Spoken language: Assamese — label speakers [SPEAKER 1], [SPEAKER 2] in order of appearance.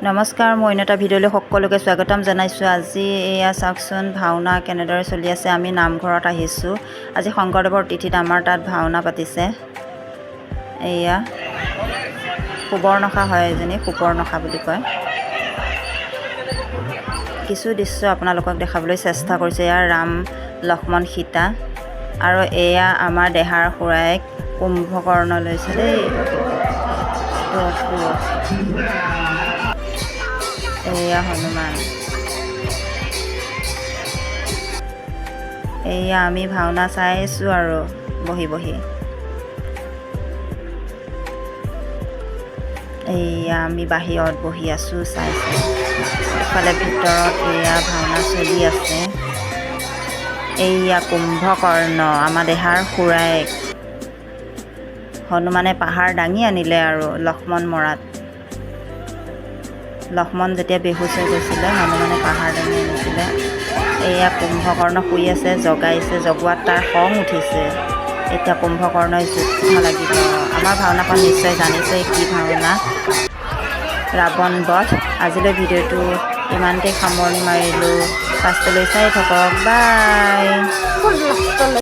[SPEAKER 1] নমস্কাৰ, মই এটা ভিডিঅ'লৈ সকলোকে স্বাগতম জনাইছোঁ। আজি এয়া চাওকচোন ভাওনা কেনেদৰে চলি আছে। আমি নামঘৰত আহিছোঁ। আজি শংকৰদেৱৰ তিথিত আমাৰ তাত ভাওনা পাতিছে। এয়া সুবৰ্ণখা হয়, এজনী সুবৰ্ণখা বুলি কয়। কিছু দৃশ্য আপোনালোকক দেখাবলৈ চেষ্টা কৰিছে। এয়া ৰাম, লক্ষ্মণ, সীতা আৰু এয়া আমাৰ দেহাৰ খুৰায়েক কুম্ভকৰ্ণ লৈছে দেই। এয়া হনুমান। এয়া আমি ভাওনা চাইছোঁ আৰু বহি বহি। এয়া আমি বাহিৰত বহি আছোঁ, চাইছোঁ। ইফালে ভিতৰত এয়া ভাওনা চলি আছে। এয়া কুম্ভকৰ্ণ, আমাৰ দেহাৰ খুৰায়েক। হনুমানে পাহাৰ দাঙি আনিলে আৰু লক্ষ্মণ মৰাত। লক্ষ্মণ যেতিয়া বেহুচ হৈ গৈছিলে, হনুমানে পাহাৰ দাঙি আনিছিলে। এয়া কুম্ভকৰ্ণ শুই আছে, জগাইছে। জগোৱাত তাৰ খং উঠিছে। এতিয়া কুম্ভকৰ্ণই যুদ্ধ লাগিব। আমাৰ ভাওনাখন নিশ্চয় জানিছে কি ভাওনা, ৰাৱণ বধ। আজিলৈ ভিডিঅ'টো ইমানতে সামৰণি মাৰিলোঁ। পাছলৈ চাই থাকক। বাই।